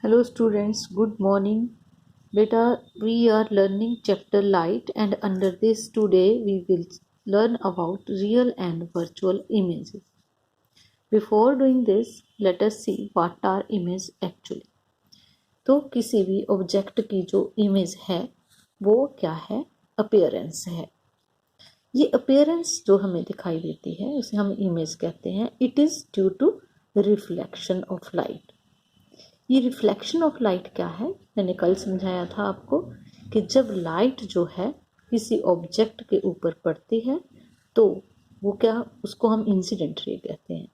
Hello students, good morning. Beta, we are learning chapter light, and under this today we will learn about real and virtual images. Before doing this, let us see what are images actually. तो किसी भी object की जो image है वो क्या है? Appearance है. ये अपीयरेंस जो हमें दिखाई देती है उसे हम इमेज कहते हैं. It is due to reflection of light. ये रिफ्लेक्शन ऑफ लाइट क्या है? मैंने कल समझाया था आपको कि जब लाइट जो है किसी ऑब्जेक्ट के ऊपर पड़ती है तो वो क्या, उसको हम इंसिडेंट रे कहते हैं.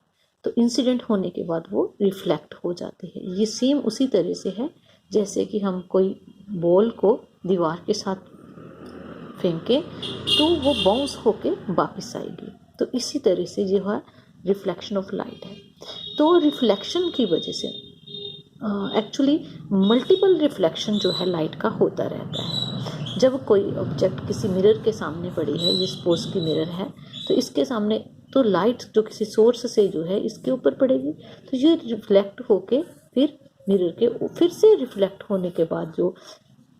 तो इंसिडेंट होने के बाद वो रिफ्लेक्ट हो जाती है. ये सेम उसी तरह से है जैसे कि हम कोई बॉल को दीवार के साथ फेंके तो वो बाउंस होके वापस आएगी. तो इसी तरह से जो है रिफ्लेक्शन ऑफ लाइट है. तो रिफ्लेक्शन की वजह से एक्चुअली मल्टीपल रिफ्लेक्शन जो है लाइट का होता रहता है. जब कोई ऑब्जेक्ट किसी मिरर के सामने पड़ी है, ये सपोज की मिरर है, तो इसके सामने तो लाइट जो किसी सोर्स से जो है इसके ऊपर पड़ेगी तो ये रिफ्लेक्ट होके फिर मिरर के फिर से रिफ्लेक्ट होने के बाद जो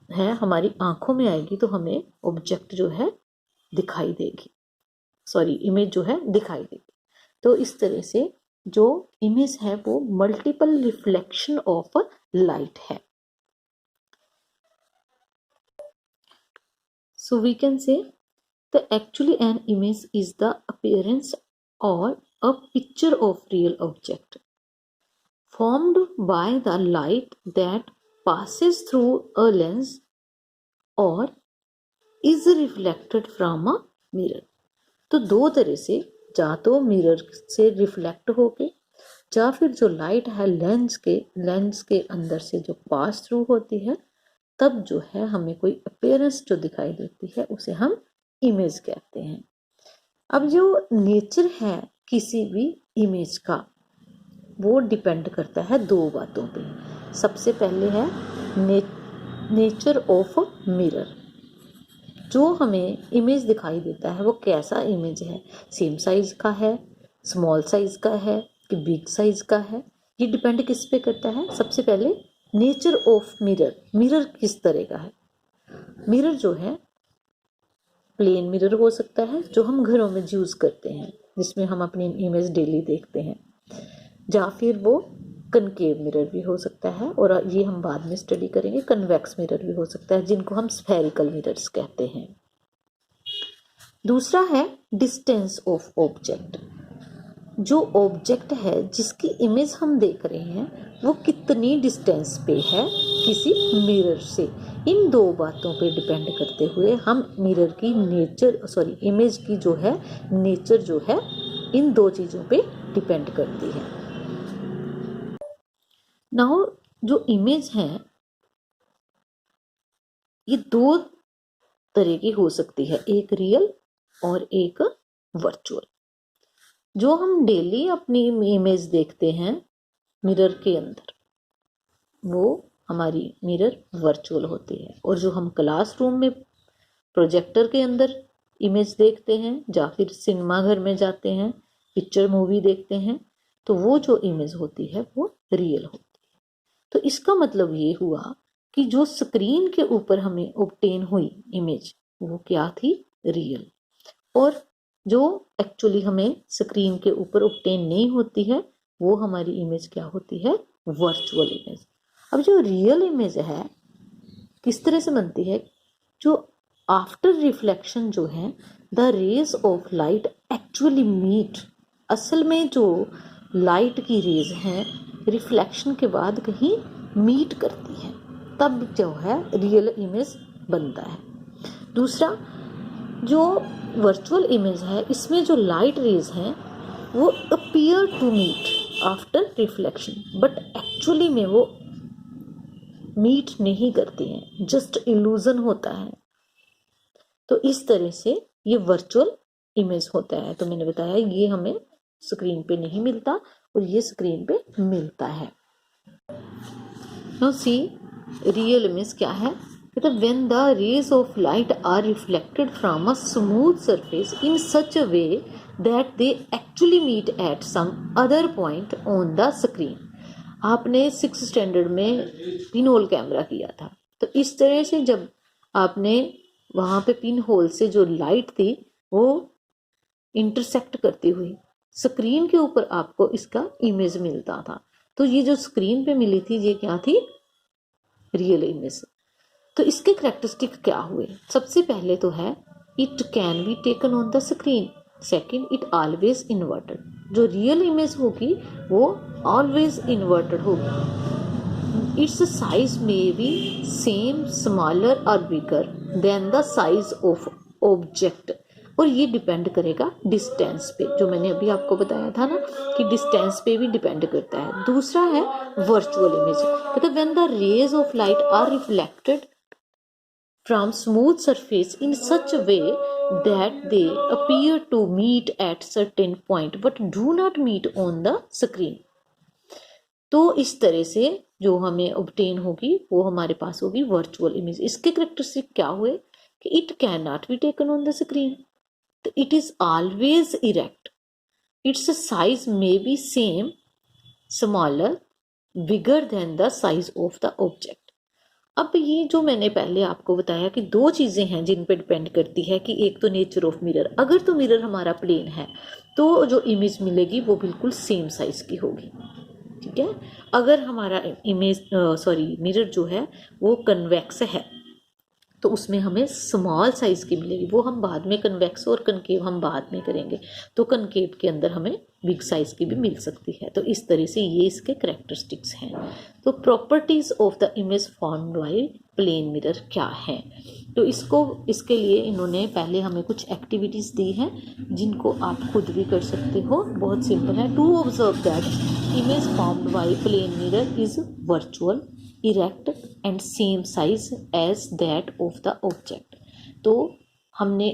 है हमारी आंखों में आएगी तो हमें ऑब्जेक्ट जो है दिखाई देगी, इमेज जो है दिखाई देगी. तो इस तरह से जो इमेज है वो मल्टीपल रिफ्लेक्शन ऑफ लाइट है. So we can say the actually an image is the appearance और a picture of real object formed by the light that passes through a lens or is reflected from a mirror. तो दो तरह से, या तो mirror से reflect होके या फिर जो लाइट है लेंस के अंदर से जो पास थ्रू होती है तब जो है हमें कोई अपीयरेंस जो दिखाई देती है उसे हम इमेज कहते हैं. अब जो नेचर है किसी भी इमेज का वो डिपेंड करता है दो बातों पे. सबसे पहले है नेचर ऑफ मिरर. जो हमें इमेज दिखाई देता है वो कैसा इमेज है, सेम साइज का है, स्मॉल साइज का है कि बिग साइज का है, ये डिपेंड किस पे करता है. सबसे पहले नेचर ऑफ मिरर. मिरर किस तरह का है? मिरर जो है प्लेन मिरर हो सकता है जो हम घरों में यूज करते हैं जिसमें हम अपनी इमेज डेली देखते हैं, या फिर वो कनकेव मिरर भी हो सकता है और ये हम बाद में स्टडी करेंगे. कन्वेक्स मिरर भी हो सकता है जिनको हम स्फेरिकल मिरर्स कहते हैं. दूसरा है डिस्टेंस ऑफ ऑब्जेक्ट. जो ऑब्जेक्ट है जिसकी इमेज हम देख रहे हैं वो कितनी डिस्टेंस पे है किसी मिरर से. इन दो बातों पे डिपेंड करते हुए हम मिरर की इमेज की जो है नेचर जो है इन दो चीज़ों पे डिपेंड करती है. नाउ जो इमेज है ये दो तरह की हो सकती है, एक रियल और एक वर्चुअल. जो हम डेली अपनी इमेज देखते हैं मिरर के अंदर वो हमारी मिरर वर्चुअल होती है, और जो हम क्लासरूम में प्रोजेक्टर के अंदर इमेज देखते हैं या फिर सिनेमा घर में जाते हैं पिक्चर मूवी देखते हैं तो वो जो इमेज होती है वो रियल होती है. तो इसका मतलब ये हुआ कि जो स्क्रीन के ऊपर हमें ऑब्टेन हुई इमेज वो क्या थी? रियल. और जो एक्चुअली हमें स्क्रीन के ऊपर ऑब्टेन नहीं होती है वो हमारी इमेज क्या होती है? Virtual image. अब जो रियल इमेज है किस तरह से बनती है? जो आफ्टर रिफ्लेक्शन जो है the rays of light actually meet. असल में जो लाइट की रेज हैं रिफ्लेक्शन के बाद कहीं मीट करती है तब जो है रियल इमेज बनता है. दूसरा जो वर्चुअल इमेज है इसमें जो लाइट रेज हैं वो appear to meet after reflection but actually में वो मीट नहीं करती हैं, जस्ट इल्यूजन होता है. तो इस तरह से ये वर्चुअल इमेज होता है. तो मैंने बताया ये हमें स्क्रीन पे नहीं मिलता और ये स्क्रीन पे मिलता है. नाउ सी रियल इमेज क्या है? मतलब when the rays of light are reflected from a smooth surface in such a way that they actually meet at some other point on the screen. आपने 6 standard में pin hole camera किया था। तो इस तरह से जब आपने वहां पे पिन होल से जो लाइट थी वो इंटरसेक्ट करती हुई स्क्रीन के ऊपर आपको इसका इमेज मिलता था। तो ये जो स्क्रीन पे मिली थी ये क्या थी? Real image. तो इसके करेक्टरिस्टिक क्या हुए? सबसे पहले तो है it can be taken on the screen. Second, it always inverted. जो रियल इमेज होगी वो ऑलवेज इन्वर्टेड होगी। इट्स साइज में बी सेम, स्मॉलर और बिगर than the size of object. और ये डिपेंड करेगा डिस्टेंस पे, जो मैंने अभी आपको बताया था ना कि डिस्टेंस पे भी डिपेंड करता है। दूसरा है वर्चुअल इमेज, मतलब when the rays of light are reflected from smooth surface in such a way that they appear to meet at certain point but do not meet on the screen। तो इस तरह से जो हमें obtain होगी वो हमारे पास होगी वर्चुअल इमेज। इसके करेक्टरिस्टिक क्या हुए कि it can not be taken on the screen, तो it is always erect, its size may be same, smaller, bigger than the size of the object. अब ये जो मैंने पहले आपको बताया कि दो चीज़ें हैं जिन पे डिपेंड करती है कि एक तो नेचर ऑफ मिरर, अगर तो मिरर हमारा प्लेन है तो जो इमेज मिलेगी वो बिल्कुल सेम साइज की होगी, ठीक है। अगर हमारा इमेज मिरर जो है वो कन्वेक्स है तो उसमें हमें स्मॉल साइज की मिलेगी, वो हम बाद में कन्वेक्स और कनकेव हम बाद में करेंगे, तो कनकेव के अंदर हमें बिग साइज की भी मिल सकती है। तो इस तरह से ये इसके करेक्टरिस्टिक्स हैं। तो properties of the image formed by plane mirror क्या है? तो इसके लिए इन्होंने पहले हमें कुछ एक्टिविटीज दी हैं जिनको आप खुद भी कर सकते हो, बहुत सिंपल है। To observe that image formed by plane mirror is virtual, erect and same size as that of the object. तो हमने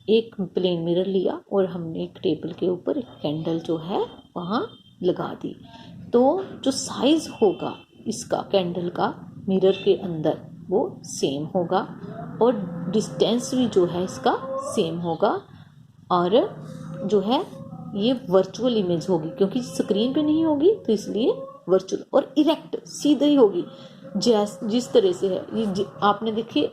एक प्लेन मिरर लिया और हमने एक टेबल के ऊपर एक कैंडल जो है वहाँ लगा दी, तो जो साइज होगा इसका कैंडल का मिरर के अंदर वो सेम होगा और डिस्टेंस भी जो है इसका सेम होगा, और जो है ये वर्चुअल इमेज होगी क्योंकि स्क्रीन पे नहीं होगी तो इसलिए वर्चुअल, और इरेक्ट सीधी ही होगी जिस तरह से है ये आपने देखिए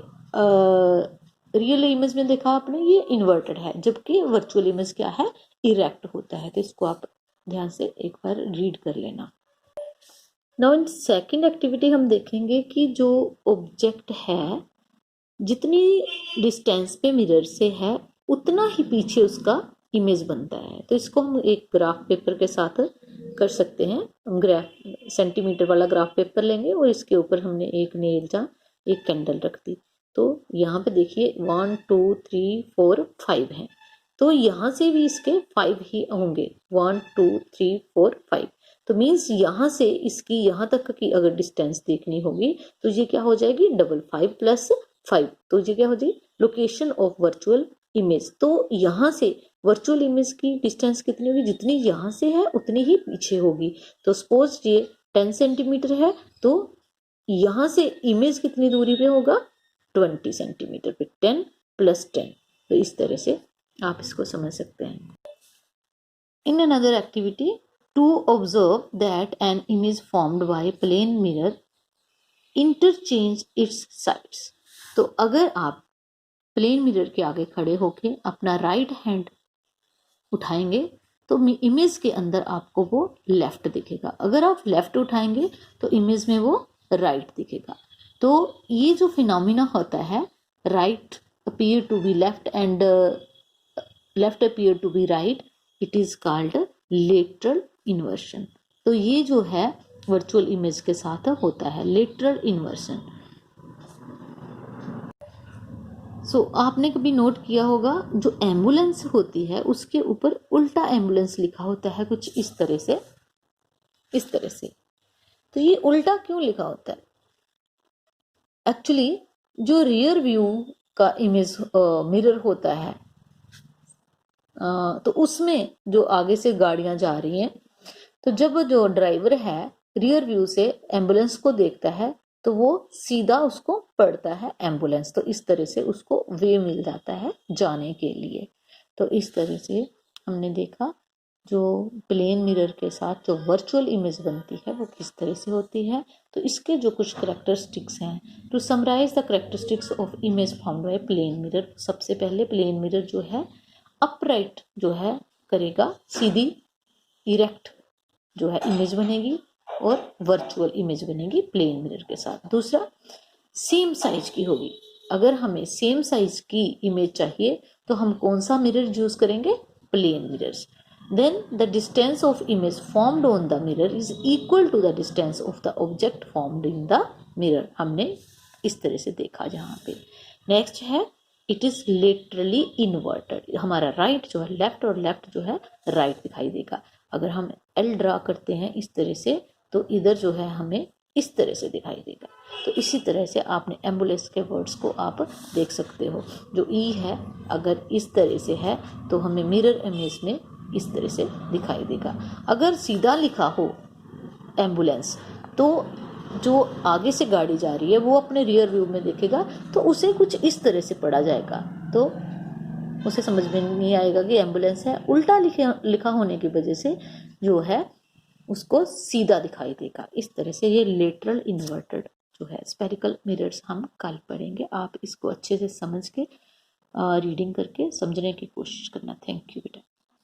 रियल इमेज में देखा आपने ये इन्वर्टेड है, जबकि वर्चुअल इमेज क्या है? इरेक्ट होता है। तो इसको आप ध्यान से एक बार रीड कर लेना। नाउ इन सेकंड एक्टिविटी हम देखेंगे कि जो ऑब्जेक्ट है जितनी डिस्टेंस पे मिरर से है उतना ही पीछे उसका इमेज बनता है। तो इसको हम एक ग्राफ पेपर के साथ कर सकते हैं। हम ग्राफ सेंटीमीटर वाला ग्राफ पेपर लेंगे और इसके ऊपर हमने एक नेल या एक कैंडल रख दी। तो यहाँ पे देखिए 1 2 3 4 5 है, तो यहाँ से भी इसके 5 ही होंगे, 1 2 3 4 5। तो मीन्स यहाँ से इसकी यहाँ तक की अगर डिस्टेंस देखनी होगी तो ये क्या हो जाएगी? 5 प्लस 5, तो ये क्या हो जाएगी? Location of virtual image. तो यहाँ से वर्चुअल इमेज की डिस्टेंस कितनी होगी? जितनी यहाँ से है उतनी ही पीछे होगी। तो सपोज ये 10 सेंटीमीटर है तो यहाँ से इमेज कितनी दूरी पे होगा? 20 सेंटीमीटर पे, 10 प्लस 10। तो इस तरह से आप इसको समझ सकते हैं। In another activity, to observe that an image formed by plane mirror interchange its sides. तो अगर आप प्लेन मिरर के आगे खड़े होके अपना राइट हैंड उठाएंगे तो इमेज के अंदर आपको वो लेफ्ट दिखेगा, अगर आप लेफ्ट उठाएंगे तो इमेज में वो राइट दिखेगा। तो ये जो फिनोमिना होता है, right appear to be left and left appear to be right, it is called lateral inversion. तो ये जो है वर्चुअल इमेज के साथ होता है लेटरल इन्वर्शन। आपने कभी नोट किया होगा जो एम्बुलेंस होती है उसके ऊपर उल्टा एम्बुलेंस लिखा होता है, कुछ इस तरह से, इस तरह से। तो ये उल्टा क्यों लिखा होता है? एक्चुअली जो रियर व्यू का इमेज मिरर होता है तो उसमें जो आगे से गाड़ियां जा रही हैं, तो जब जो ड्राइवर है रियर व्यू से एम्बुलेंस को देखता है तो वो सीधा उसको पड़ता है एम्बुलेंस, तो इस तरह से उसको वे मिल जाता है जाने के लिए। तो इस तरह से हमने देखा जो प्लेन मिरर के साथ जो वर्चुअल इमेज बनती है वो किस तरह से होती है। तो इसके जो कुछ करेक्टरिस्टिक्स हैं, to summarise the characteristics of image found by plane mirror. सबसे पहले प्लेन मिरर जो है अपराइट जो है करेगा, सीधी इरेक्ट जो है इमेज बनेगी और वर्चुअल इमेज बनेगी प्लेन मिरर के साथ। दूसरा, सेम साइज की होगी। अगर हमें सेम साइज की इमेज चाहिए तो हम कौन सा मिरर यूज करेंगे, plane mirrors. Then the distance of image formed on the mirror is equal to the distance of the object formed in the mirror. हमने इस तरह से देखा जहाँ पे। नेक्स्ट है इट इज लेटरली इन्वर्टेड। हमारा राइट जो है लेफ्ट और लेफ्ट जो है राइट दिखाई देगा। अगर हम एल ड्रा करते हैं इस तरह से तो इधर जो है हमें इस तरह से दिखाई देगा। तो इसी तरह से आपने एम्बुलेंस के वर्ड्स को आप देख सकते हो। जो ई है अगर इस तरह से है तो हमें मिरर इमेज में इस तरह से दिखाई देगा। अगर सीधा लिखा हो एम्बुलेंस तो जो आगे से गाड़ी जा रही है वो अपने रियर व्यू में देखेगा तो उसे कुछ इस तरह से पढ़ा जाएगा, तो उसे समझ में नहीं आएगा कि एम्बुलेंस है। उल्टा लिखा होने की वजह से जो है उसको सीधा दिखाई देगा। इस तरह से ये लेटरल इन्वर्टेड जो है स्फेरिकल मिरर्स हम कल पढ़ेंगे। आप इसको अच्छे से समझ के रीडिंग करके समझने की कोशिश करना। थैंक यू बेटा।